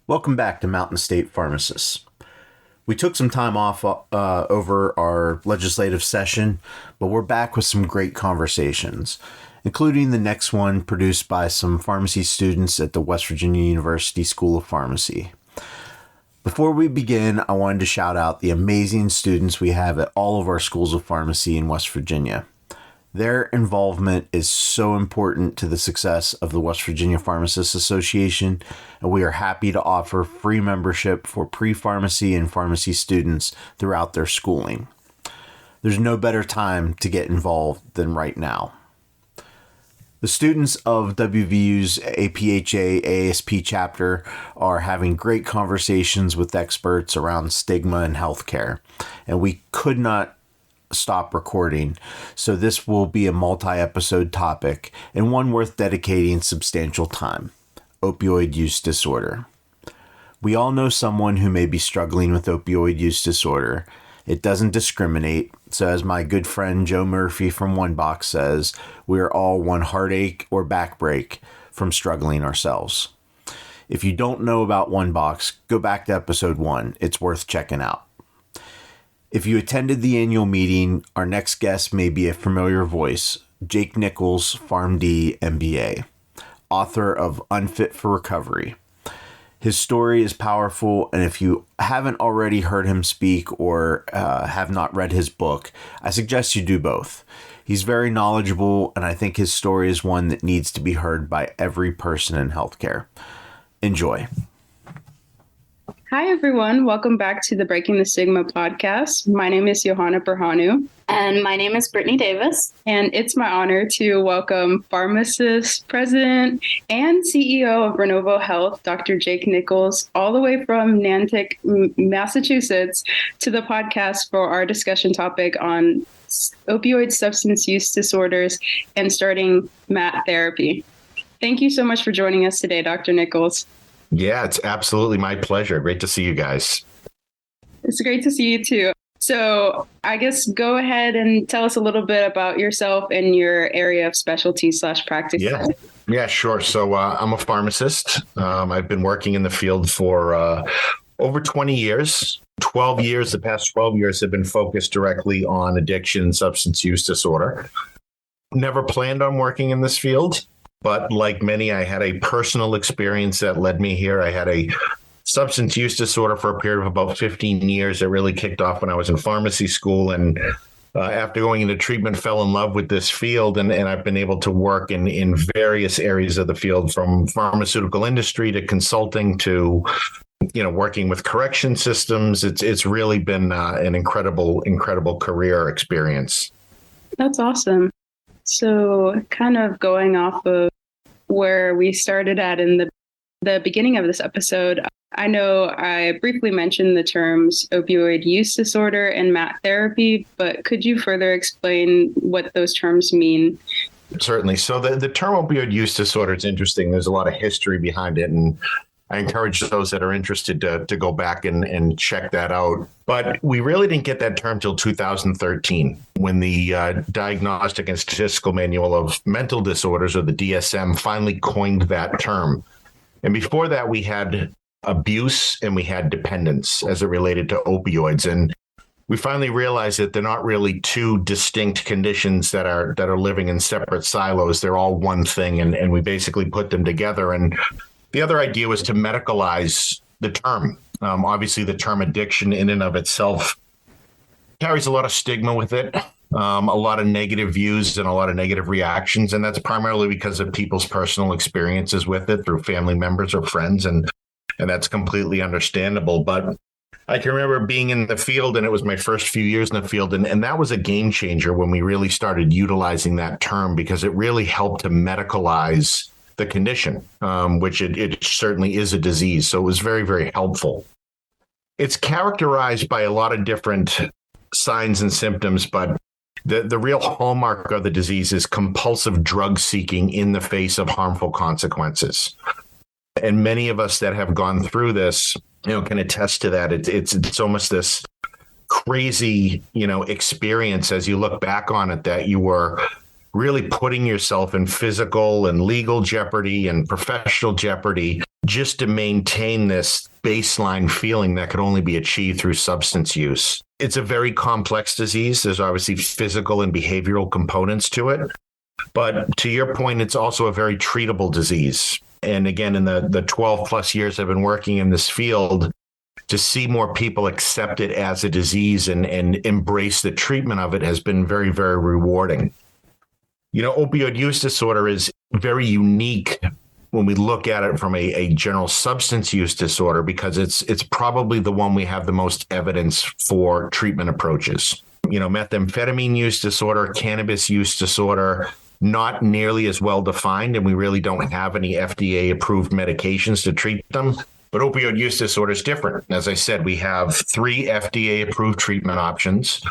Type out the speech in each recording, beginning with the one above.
Welcome back to Mountain State Pharmacists. We took some time off over our legislative session, but we're back with some great conversations, including the next one produced by some pharmacy students at the West Virginia University School of Pharmacy. Before we begin, I wanted to shout out the amazing students we have at all of our schools of pharmacy in West Virginia. Their involvement is so important to the success of the West Virginia Pharmacists Association, and we are happy to offer free membership for pre-pharmacy and pharmacy students throughout their schooling. There's no better time to get involved than right now. The students of WVU's APhA-ASP chapter are having great conversations with experts around stigma in healthcare, and we could not stop recording, so this will be a multi-episode topic and one worth dedicating substantial time: opioid use disorder. We all know someone who may be struggling with opioid use disorder. It doesn't discriminate, so as my good friend Joe Murphy from One Box says, we're all one heartache or back break from struggling ourselves. If you don't know about One Box, go back to episode 1. It's worth checking out. If you attended the annual meeting, our next guest may be a familiar voice: Jake Nichols, PharmD, MBA, author of Unfit for Recovery. His story is powerful, and if you haven't already heard him speak or have not read his book, I suggest you do both. He's very knowledgeable, and I think his story is one that needs to be heard by every person in healthcare. Enjoy. Hi, everyone. Welcome back to the Breaking the Stigma podcast. My name is Yohanna Berhanu. And my name is Brittany Davis. And it's my honor to welcome Pharmacists, President, and CEO of Renovo Health, Dr. Jake Nichols, all the way from Natick, Massachusetts, to the podcast for our discussion topic on opioid substance use disorders and starting MAT therapy. Thank you so much for joining us today, Dr. Nichols. Yeah, it's absolutely my pleasure. Great to see you guys. It's great to see you too. So I guess go ahead and tell us a little bit about yourself and your area of specialty/practice. Yeah, sure. So I'm a pharmacist. I've been working in the field for over 20 years. The past 12 years have been focused directly on addiction and substance use disorder. Never planned on working in this field. But like many, I had a personal experience that led me here. I had a substance use disorder for a period of about 15 years. It really kicked off when I was in pharmacy school. And after going into treatment, fell in love with this field. And I've been able to work in various areas of the field, from pharmaceutical industry to consulting to, working with correction systems. It's really been an incredible career experience. That's awesome. So kind of going off of where we started at in the beginning of this episode, I know I briefly mentioned the terms opioid use disorder and MAT therapy, but could you further explain what those terms mean? Certainly. So the term opioid use disorder is interesting. There's a lot of history behind it, and I encourage those that are interested to go back and check that out. But we really didn't get that term till 2013, when the Diagnostic and Statistical Manual of Mental Disorders, or the DSM, finally coined that term. And before that, we had abuse and we had dependence as it related to opioids. And we finally realized that they're not really two distinct conditions that are living in separate silos. They're all one thing, and we basically put them together. And the other idea was to medicalize the term. Obviously, the term addiction in and of itself carries a lot of stigma with it, a lot of negative views and a lot of negative reactions. And that's primarily because of people's personal experiences with it through family members or friends. And that's completely understandable. But I can remember being in the field, and it was my first few years in the field. And that was a game changer when we really started utilizing that term, because it really helped to medicalize the condition, which it certainly is a disease. So it was very, very helpful. It's characterized by a lot of different signs and symptoms, but the real hallmark of the disease is compulsive drug seeking in the face of harmful consequences. And many of us that have gone through this, can attest to that. It's almost this crazy, experience as you look back on it, that you were really putting yourself in physical and legal jeopardy and professional jeopardy just to maintain this baseline feeling that could only be achieved through substance use. It's a very complex disease. There's obviously physical and behavioral components to it. But to your point, it's also a very treatable disease. And again, in the 12 plus years I've been working in this field, to see more people accept it as a disease and embrace the treatment of it has been very, very rewarding. Opioid use disorder is very unique when we look at it from a general substance use disorder because it's probably the one we have the most evidence for treatment approaches. Methamphetamine use disorder, cannabis use disorder, not nearly as well defined, and we really don't have any FDA-approved medications to treat them. But opioid use disorder is different. As I said, we have 3 FDA-approved treatment options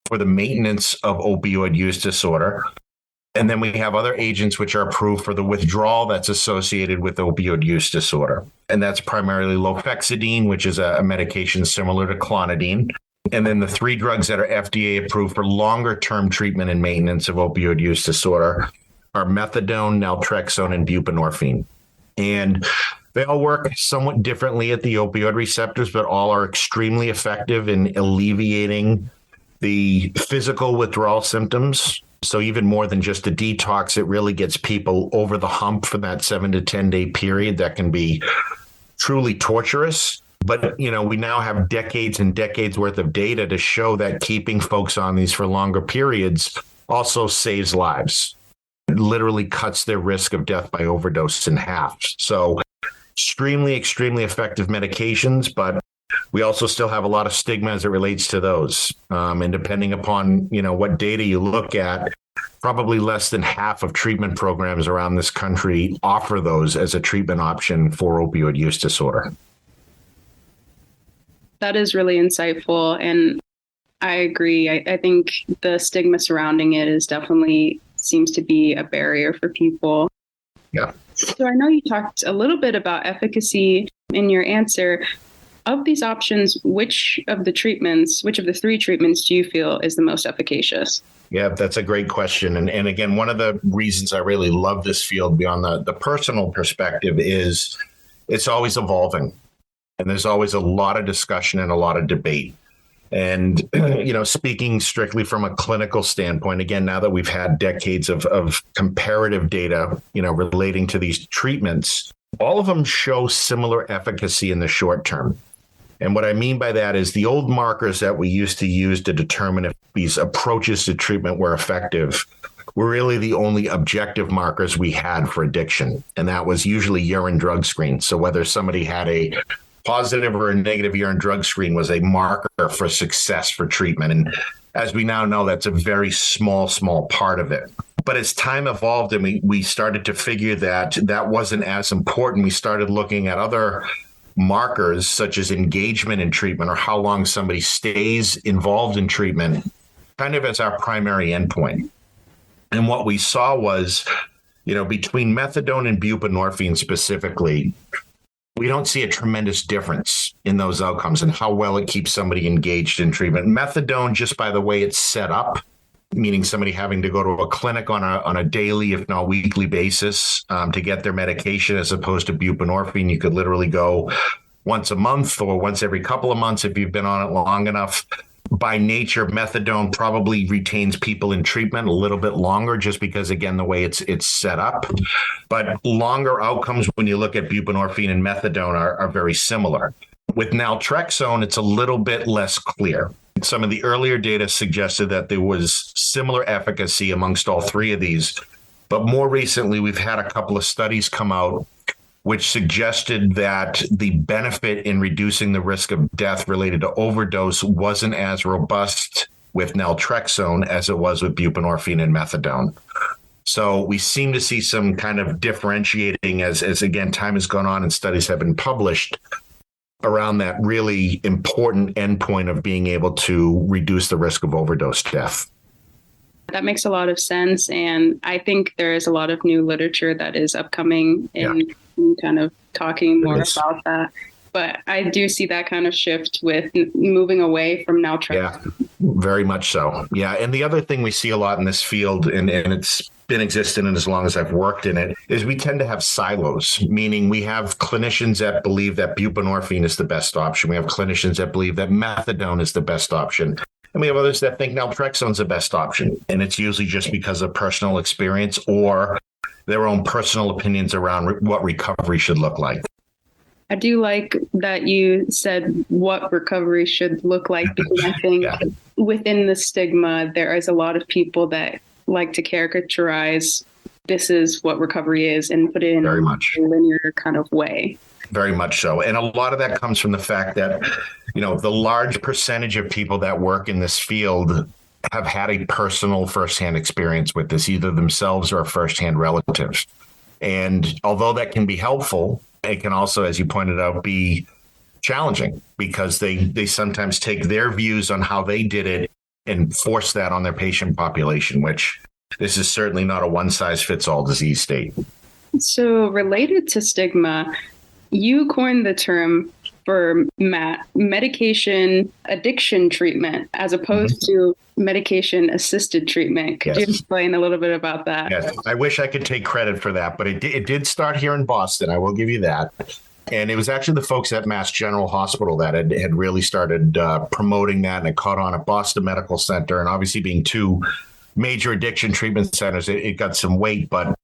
for the maintenance of opioid use disorder. And then we have other agents which are approved for the withdrawal that's associated with opioid use disorder. And that's primarily lofexidine, which is a medication similar to clonidine. And then the 3 drugs that are FDA approved for longer term treatment and maintenance of opioid use disorder are methadone, naltrexone, and buprenorphine. And they all work somewhat differently at the opioid receptors, but all are extremely effective in alleviating the physical withdrawal symptoms. So even more than just a detox, it really gets people over the hump for that 7 to 10 day period that can be truly torturous. But, we now have decades and decades worth of data to show that keeping folks on these for longer periods also saves lives. It literally cuts their risk of death by overdose in half. So extremely, extremely effective medications, but we also still have a lot of stigma as it relates to those. And depending upon, what data you look at, probably less than half of treatment programs around this country offer those as a treatment option for opioid use disorder. That is really insightful. And I agree. I think the stigma surrounding it is definitely seems to be a barrier for people. Yeah. So I know you talked a little bit about efficacy in your answer. Of these options, which of the 3 treatments do you feel is the most efficacious? Yeah, that's a great question. And again, one of the reasons I really love this field beyond the personal perspective is it's always evolving. And there's always a lot of discussion and a lot of debate. And, speaking strictly from a clinical standpoint, again, now that we've had decades of comparative data, relating to these treatments, all of them show similar efficacy in the short term. And what I mean by that is the old markers that we used to use to determine if these approaches to treatment were effective were really the only objective markers we had for addiction. And that was usually urine drug screen. So whether somebody had a positive or a negative urine drug screen was a marker for success for treatment. And as we now know, that's a very small part of it. But as time evolved and we started to figure that wasn't as important, we started looking at other markers such as engagement in treatment or how long somebody stays involved in treatment kind of as our primary endpoint. And what we saw was, between methadone and buprenorphine specifically, we don't see a tremendous difference in those outcomes and how well it keeps somebody engaged in treatment. Methadone, just by the way it's set up, meaning somebody having to go to a clinic on a daily, if not weekly basis to get their medication, as opposed to buprenorphine, you could literally go once a month or once every couple of months if you've been on it long enough. By nature, methadone probably retains people in treatment a little bit longer just because, again, the way it's set up. But longer outcomes when you look at buprenorphine and methadone are very similar. With naltrexone, it's a little bit less clear. Some of the earlier data suggested that there was similar efficacy amongst all 3 of these. But more recently, we've had a couple of studies come out which suggested that the benefit in reducing the risk of death related to overdose wasn't as robust with naltrexone as it was with buprenorphine and methadone. So we seem to see some kind of differentiating as again, time has gone on and studies have been published around that really important endpoint of being able to reduce the risk of overdose death. That makes a lot of sense. And I think there is a lot of new literature that is upcoming in kind of talking more about that. but I do see that kind of shift with moving away from naltrexone. Yeah, very much so. Yeah. And the other thing we see a lot in this field, and it's been existent as long as I've worked in it, is we tend to have silos, meaning we have clinicians that believe that buprenorphine is the best option. We have clinicians that believe that methadone is the best option. And we have others that think naltrexone is the best option. And it's usually just because of personal experience or their own personal opinions around what recovery should look like. I do like that you said what recovery should look like, because I think within the stigma, there is a lot of people that like to caricaturize this is what recovery is and put it in very much a linear kind of way. Very much so. And a lot of that comes from the fact that, the large percentage of people that work in this field have had a personal firsthand experience with this, either themselves or a firsthand relative. And although that can be helpful, it can also, as you pointed out, be challenging because they sometimes take their views on how they did it and force that on their patient population, which this is certainly not a one-size-fits-all disease state. So related to stigma, you coined the term for medication addiction treatment as opposed to medication assisted treatment. Could you explain a little bit about that? Yes, I wish I could take credit for that, but it did start here in Boston. I will give you that. And it was actually the folks at Mass General Hospital that had really started promoting that, and it caught on at Boston Medical Center. And obviously being two major addiction treatment centers, it got some weight. But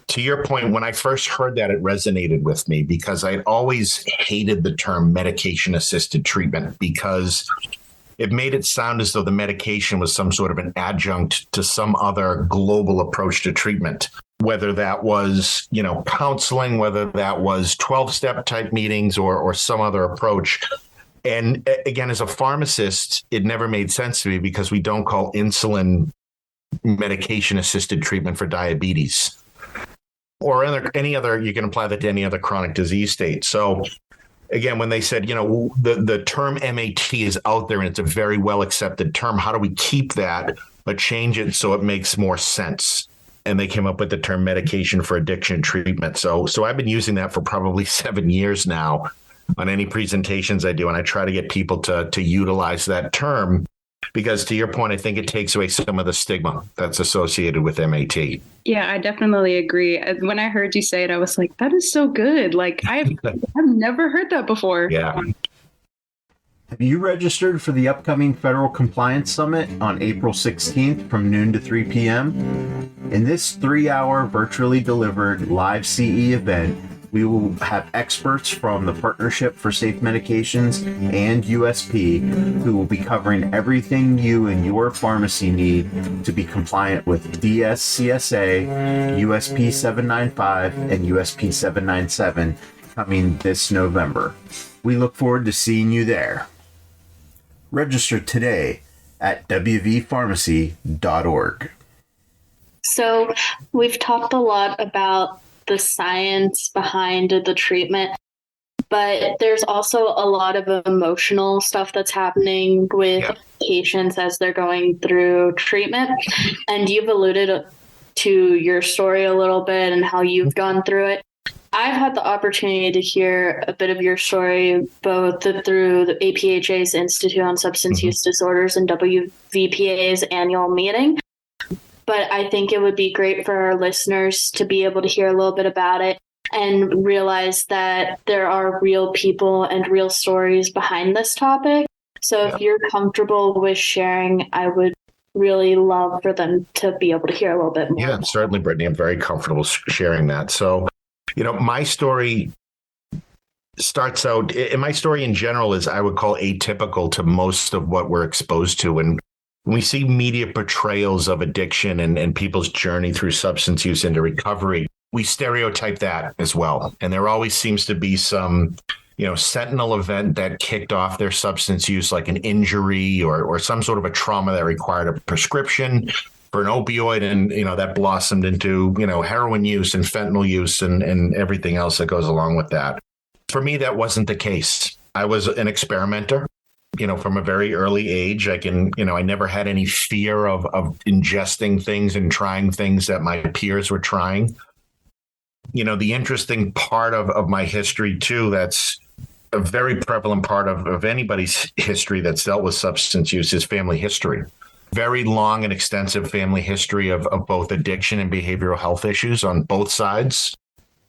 to your point, when I first heard that, it resonated with me because I'd always hated the term medication-assisted treatment because it made it sound as though the medication was some sort of an adjunct to some other global approach to treatment, whether that was, counseling, whether that was 12-step type meetings or some other approach. And again, as a pharmacist, it never made sense to me because we don't call insulin medication-assisted treatment for diabetes. Or any other, you can apply that to any other chronic disease state. So again, when they said, the term MAT is out there and it's a very well accepted term, how do we keep that but change it so it makes more sense? And they came up with the term medication for addiction treatment. So I've been using that for probably 7 years now on any presentations I do. And I try to get people to utilize that term because, to your point, I think it takes away some of the stigma that's associated with MAT. Yeah, I definitely agree. When I heard you say it, I was like, that is so good. Like, I've never heard that before. Yeah. Have you registered for the upcoming Federal Compliance Summit on April 16th from noon to 3 p.m.? In this 3-hour virtually delivered live CE event, we will have experts from the Partnership for Safe Medications and USP who will be covering everything you and your pharmacy need to be compliant with DSCSA, USP 795, and USP 797 coming this November. We look forward to seeing you there. Register today at wvpharmacy.org. So we've talked a lot about the science behind the treatment, but there's also a lot of emotional stuff that's happening with patients as they're going through treatment. And you've alluded to your story a little bit and how you've gone through it. I've had the opportunity to hear a bit of your story, both through the APhA's Institute on Substance Use Disorders and WVPA's annual meeting. But I think it would be great for our listeners to be able to hear a little bit about it and realize that there are real people and real stories behind this topic. So if you're comfortable with sharing, I would really love for them to be able to hear a little bit more. Yeah, certainly, Brittany. I'm very comfortable sharing that. So, my story starts out, and my story in general is, I would call, atypical to most of what we're exposed to. And when we see media portrayals of addiction and people's journey through substance use into recovery, we stereotype that as well. And there always seems to be some, sentinel event that kicked off their substance use, like an injury or some sort of a trauma that required a prescription for an opioid. And, that blossomed into, heroin use and fentanyl use and everything else that goes along with that. For me, that wasn't the case. I was an experimenter. From a very early age, I never had any fear of ingesting things and trying things that my peers were trying. The interesting part of my history too, that's a very prevalent part of anybody's history that's dealt with substance use is family history. Very long and extensive family history of both addiction and behavioral health issues on both sides.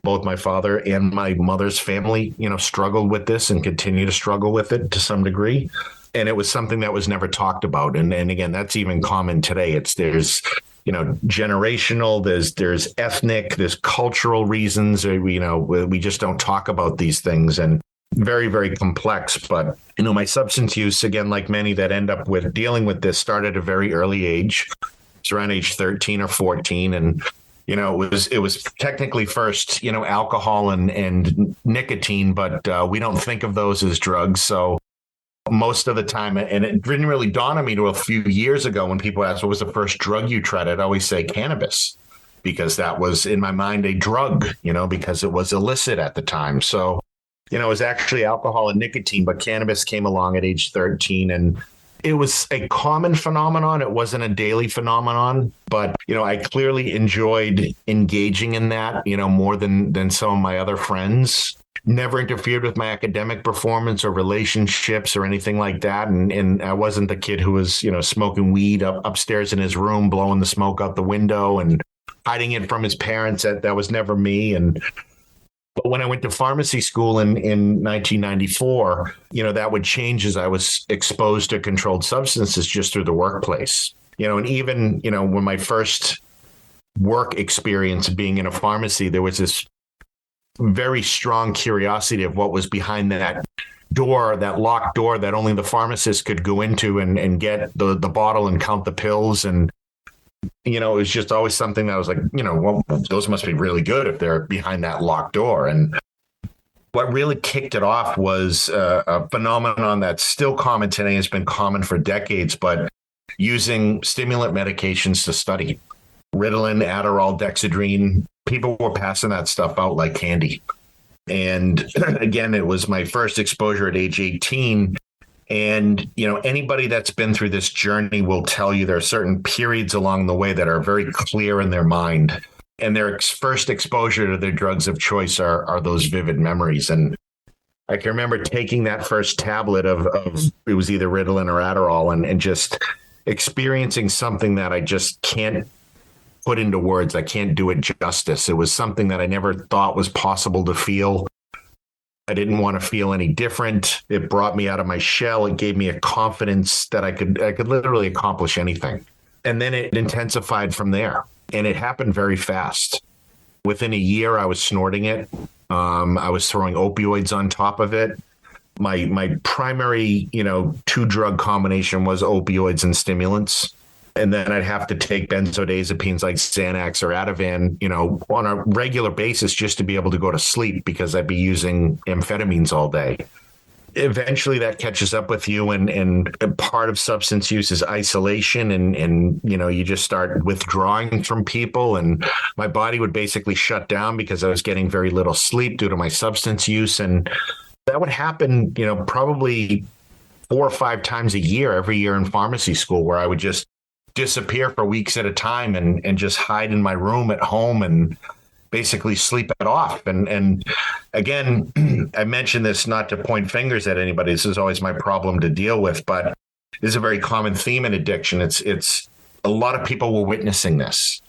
Both my father and my mother's family, struggled with this and continue to struggle with it to some degree. And it was something that was never talked about. And again, that's even common today. There's generational, there's ethnic, there's cultural reasons. We just don't talk about these things, and very, very complex. But, my substance use, again, like many that end up with dealing with this, started at a very early age. It's around age 13 or 14. And, it was technically first, alcohol and nicotine, but we don't think of those as drugs. So most of the time, and it didn't really dawn on me until a few years ago when people ask, what was the first drug you tried? I'd always say cannabis, because that was in my mind a drug, because it was illicit at the time. So, it was actually alcohol and nicotine, but cannabis came along at age 13, and it was a common phenomenon. It wasn't a daily phenomenon, but, I clearly enjoyed engaging in that, more than some of my other friends. Never interfered with my academic performance or relationships or anything like that. And I wasn't the kid who was, smoking weed upstairs in his room, blowing the smoke out the window and hiding it from his parents. That was never me. But when I went to pharmacy school in 1994, that would change as I was exposed to controlled substances just through the workplace. And even, when my first work experience being in a pharmacy, there was this very strong curiosity of what was behind that door, that locked door that only the pharmacist could go into and get the bottle and count the pills. And, it was just always something that I was like, well, those must be really good if they're behind that locked door. And what really kicked it off was a phenomenon that's still common today, has been common for decades, but using stimulant medications to study. Ritalin, Adderall, Dexedrine, people were passing that stuff out like candy. And again, it was my first exposure at age 18. And, anybody that's been through this journey will tell you there are certain periods along the way that are very clear in their mind. And their first exposure to their drugs of choice are those vivid memories. And I can remember taking that first tablet of it was either Ritalin or Adderall and just experiencing something that I just can't put into words. I can't do it justice. It was something that I never thought was possible to feel. I didn't want to feel any different. It brought me out of my shell. It gave me a confidence that I could literally accomplish anything. And then it intensified from there. And it happened very fast. Within a year, I was snorting it. I was throwing opioids on top of it. My primary, 2-drug combination was opioids and stimulants. And then I'd have to take benzodiazepines like Xanax or Ativan, on a regular basis just to be able to go to sleep, because I'd be using amphetamines all day. Eventually that catches up with you, and part of substance use is isolation, and you just start withdrawing from people, and my body would basically shut down because I was getting very little sleep due to my substance use. And that would happen, probably 4 or 5 times a year, every year in pharmacy school, where I would just disappear for weeks at a time and just hide in my room at home and basically sleep it off. And again, I mentioned this not to point fingers at anybody. This is always my problem to deal with, but this is a very common theme in addiction. It's a lot of people were witnessing this,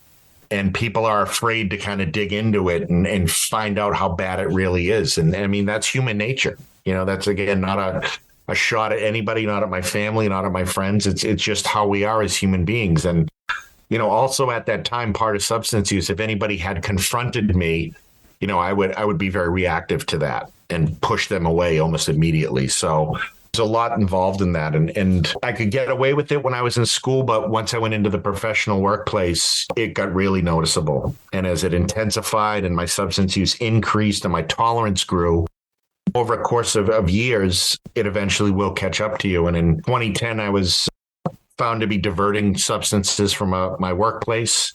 and people are afraid to kind of dig into it and find out how bad it really is. And I mean, that's human nature. That's, again, not a shot at anybody, not at my family, not at my friends. It's just how we are as human beings. And, also at that time, part of substance use, if anybody had confronted me, I would be very reactive to that and push them away almost immediately. So there's a lot involved in that. And I could get away with it when I was in school, but once I went into the professional workplace, it got really noticeable. And as it intensified and my substance use increased and my tolerance grew, over a course of years, it eventually will catch up to you. And in 2010, I was found to be diverting substances from my workplace.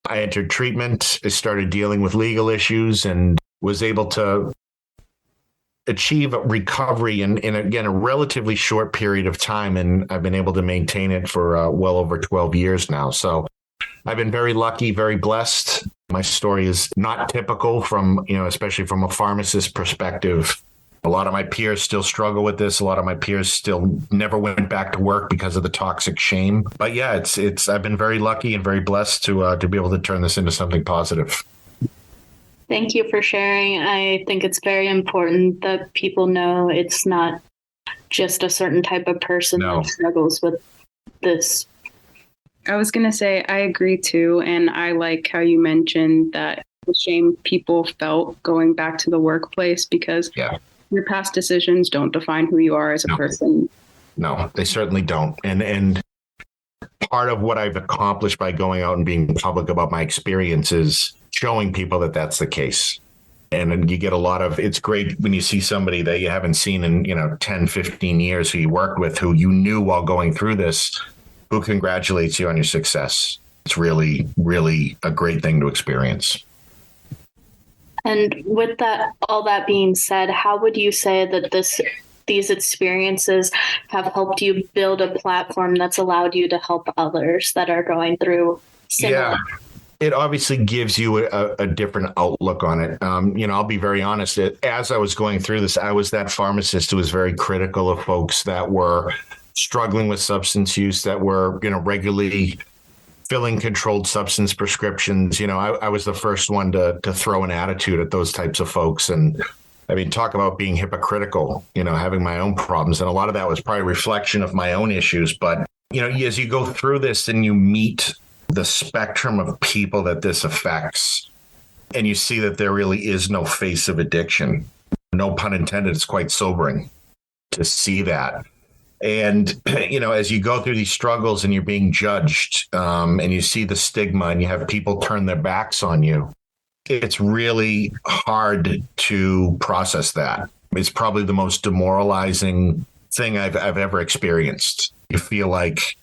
I entered treatment. I started dealing with legal issues and was able to achieve recovery in again, a relatively short period of time. And I've been able to maintain it for well over 12 years now. So I've been very lucky, very blessed. My story is not typical from, especially from a pharmacist perspective. A lot of my peers still struggle with this. A lot of my peers still never went back to work because of the toxic shame. But yeah, it's I've been very lucky and very blessed to be able to turn this into something positive. Thank you for sharing. I think it's very important that people know it's not just a certain type of person that struggles with this. I was going to say, I agree too. And I like how you mentioned that the shame people felt going back to the workplace because your past decisions don't define who you are as a person. No, they certainly don't. And part of what I've accomplished by going out and being public about my experience is showing people that that's the case. And then you get a lot of, it's great when you see somebody that you haven't seen in, 10, 15 years who you worked with, who you knew while going through this, who congratulates you on your success. It's really, really a great thing to experience. And with that, all that being said, how would you say that these experiences have helped you build a platform that's allowed you to help others that are going through similar? Yeah, it obviously gives you a different outlook on it. I'll be very honest. As I was going through this, I was that pharmacist who was very critical of folks that were struggling with substance use, that were, regularly filling controlled substance prescriptions. I was the first one to throw an attitude at those types of folks. And I mean, talk about being hypocritical, having my own problems. And a lot of that was probably a reflection of my own issues. But, as you go through this and you meet the spectrum of people that this affects, and you see that there really is no face of addiction, no pun intended, it's quite sobering to see that. And, as you go through these struggles and you're being judged and you see the stigma and you have people turn their backs on you, it's really hard to process that. It's probably the most demoralizing thing I've ever experienced. You feel like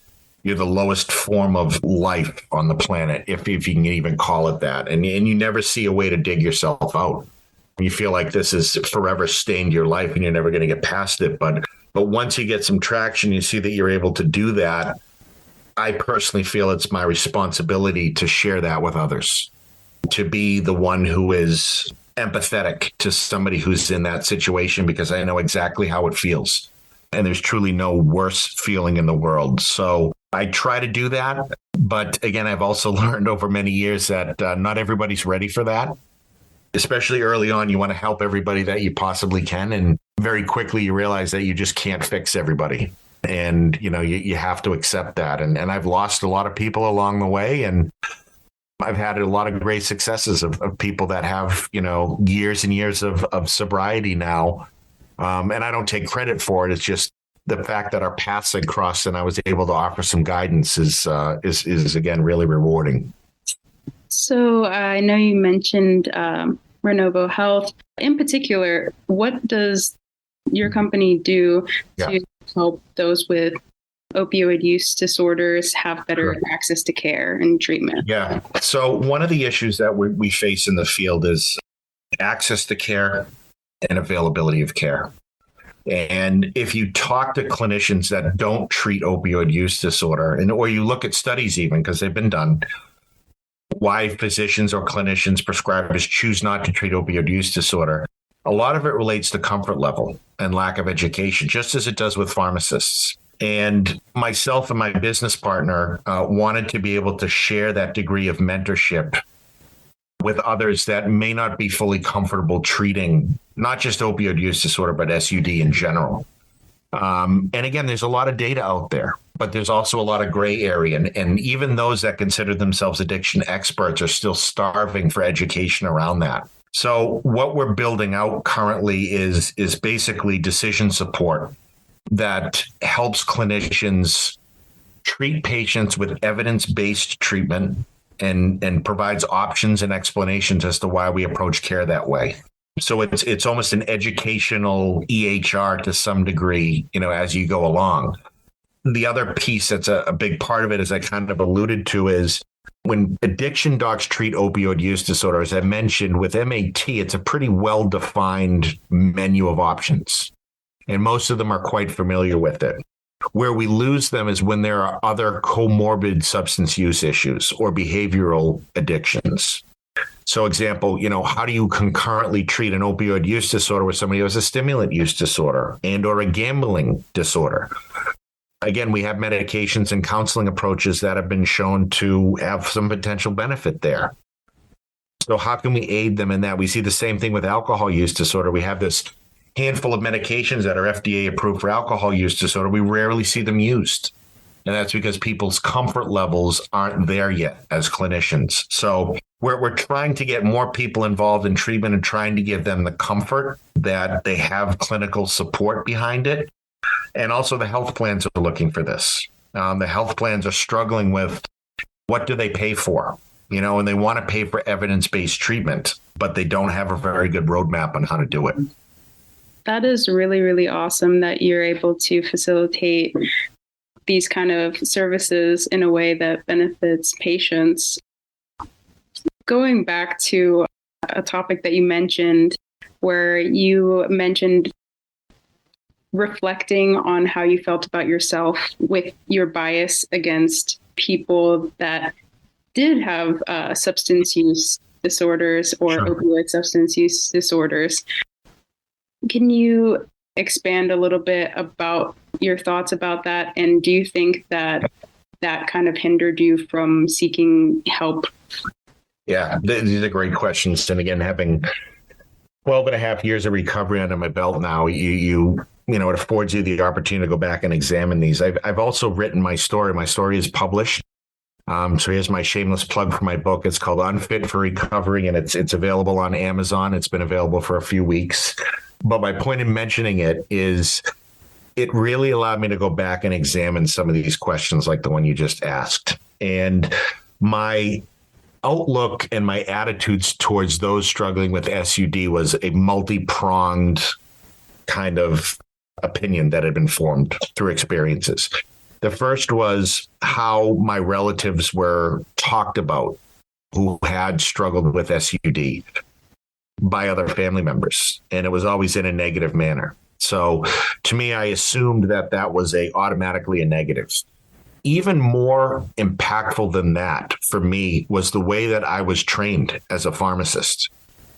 you're the lowest form of life on the planet, if you can even call it that. And you never see a way to dig yourself out. You feel like this is forever stained your life and you're never going to get past it. But once you get some traction, you see that you're able to do that. I personally feel it's my responsibility to share that with others, to be the one who is empathetic to somebody who's in that situation, because I know exactly how it feels. And there's truly no worse feeling in the world. So I try to do that. But again, I've also learned over many years that not everybody's ready for that. Especially early on, you want to help everybody that you possibly can. And very quickly, you realize that you just can't fix everybody. And, you have to accept that. And I've lost a lot of people along the way. And I've had a lot of great successes of people that have, years and years of sobriety now. And I don't take credit for it. It's just the fact that our paths had crossed and I was able to offer some guidance is again, really rewarding. So I know you mentioned Renovo Health. In particular, what does your company do to help those with opioid use disorders have better access to care and treatment? Yeah. So one of the issues that we face in the field is access to care and availability of care. And if you talk to clinicians that don't treat opioid use disorder, or you look at studies even, because they've been done, why physicians or clinicians, prescribers choose not to treat opioid use disorder, a lot of it relates to comfort level and lack of education, just as it does with pharmacists. And myself and my business partner wanted to be able to share that degree of mentorship with others that may not be fully comfortable treating not just opioid use disorder, but SUD in general. And again, there's a lot of data out there, but there's also a lot of gray area. And even those that consider themselves addiction experts are still starving for education around that. So what we're building out currently is basically decision support that helps clinicians treat patients with evidence-based treatment and provides options and explanations as to why we approach care that way. So it's almost an educational EHR to some degree, as you go along. The other piece that's a big part of it, as I kind of alluded to, is when addiction docs treat opioid use disorder, as I mentioned, with MAT, it's a pretty well-defined menu of options. And most of them are quite familiar with it. Where we lose them is when there are other comorbid substance use issues or behavioral addictions. So example, how do you concurrently treat an opioid use disorder with somebody who has a stimulant use disorder and or a gambling disorder? Again, we have medications and counseling approaches that have been shown to have some potential benefit there. So how can we aid them in that? We see the same thing with alcohol use disorder. We have this handful of medications that are FDA approved for alcohol use disorder. We rarely see them used. And that's because people's comfort levels aren't there yet as clinicians. So we're trying to get more people involved in treatment and trying to give them the comfort that they have clinical support behind it. And also the health plans are looking for this. The health plans are struggling with what do they pay for? And they want to pay for evidence-based treatment, but they don't have a very good roadmap on how to do it. That is really, really awesome that you're able to facilitate these kind of services in a way that benefits patients. Going back to a topic that you mentioned, where you mentioned reflecting on how you felt about yourself with your bias against people that did have substance use disorders or Sure. opioid substance use disorders. Can you expand a little bit about your thoughts about that? And do you think that that kind of hindered you from seeking help? Yeah, these are great questions. And again, having 12 and a half years of recovery under my belt now, it affords you the opportunity to go back and examine these. I've also written my story. My story is published. So here's my shameless plug for my book. It's called Unfit for Recovery, and it's available on Amazon. It's been available for a few weeks. But my point in mentioning it is it really allowed me to go back and examine some of these questions like the one you just asked. And my outlook and my attitudes towards those struggling with SUD was a multi-pronged kind of opinion that had been formed through experiences. The first was how my relatives were talked about who had struggled with SUD by other family members. And it was always in a negative manner. So to me, I assumed that was automatically a negative. Even more impactful than that for me was the way that I was trained as a pharmacist.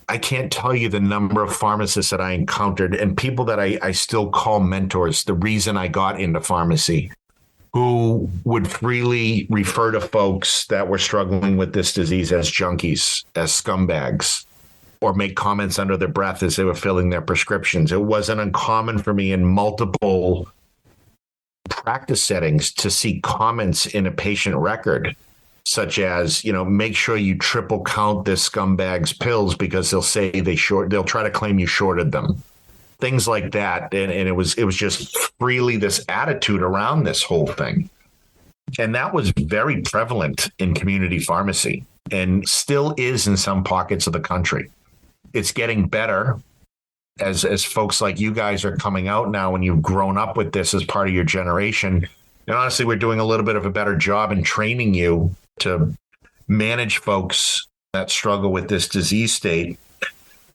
I can't tell you the number of pharmacists that I encountered and people that I still call mentors, the reason I got into pharmacy, who would freely refer to folks that were struggling with this disease as junkies, as scumbags, or make comments under their breath as they were filling their prescriptions. It wasn't uncommon for me in multiple practice settings to see comments in a patient record, such as, make sure you triple count this scumbag's pills because they'll say they'll try to claim you shorted them. Things like that. And it was just freely this attitude around this whole thing. And that was very prevalent in community pharmacy and still is in some pockets of the country. It's getting better as folks like you guys are coming out now and you've grown up with this as part of your generation. And honestly, we're doing a little bit of a better job in training you to manage folks that struggle with this disease state.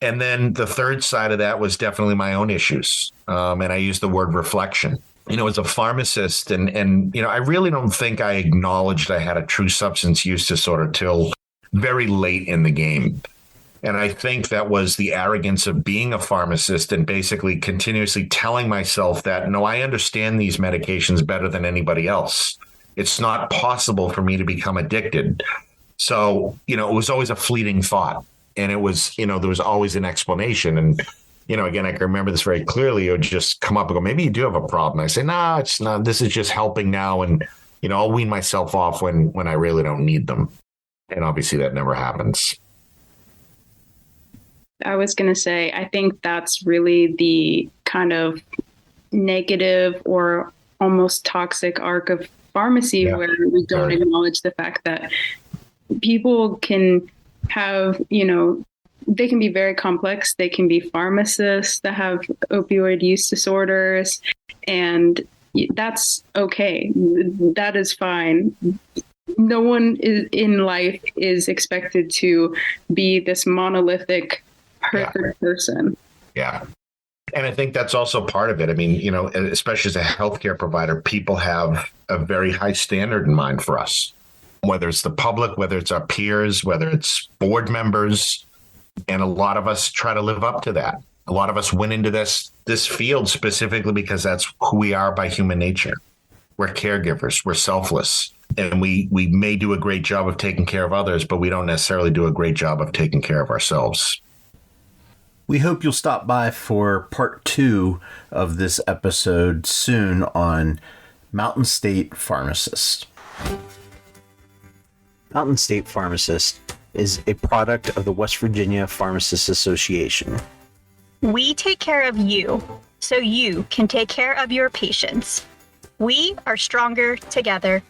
And then the third side of that was definitely my own issues. And I use the word reflection. As a pharmacist, and I really don't think I acknowledged I had a true substance use disorder till very late in the game. And I think that was the arrogance of being a pharmacist and basically continuously telling myself that, no, I understand these medications better than anybody else. It's not possible for me to become addicted. So, it was always a fleeting thought. And it was, there was always an explanation. And, again, I can remember this very clearly. It would just come up and go, maybe you do have a problem. I say, no, it's not. This is just helping now. And, I'll wean myself off when I really don't need them. And obviously that never happens. I was going to say, I think that's really the kind of negative or almost toxic arc of pharmacy, where we don't acknowledge the fact that people can have, they can be very complex. They can be pharmacists that have opioid use disorders, and that's okay. That is fine. No one in life is expected to be this monolithic, perfect person. Yeah. And I think that's also part of it. I mean, especially as a healthcare provider, people have a very high standard in mind for us. whether it's the public, whether it's our peers, whether it's board members. And a lot of us try to live up to that. A lot of us went into this field specifically because that's who we are by human nature. We're caregivers. We're selfless. And we may do a great job of taking care of others, but we don't necessarily do a great job of taking care of ourselves. We hope you'll stop by for part 2 of this episode soon on Mountain State Pharmacist. Mountain State Pharmacist is a product of the West Virginia Pharmacists Association. We take care of you so you can take care of your patients. We are stronger together.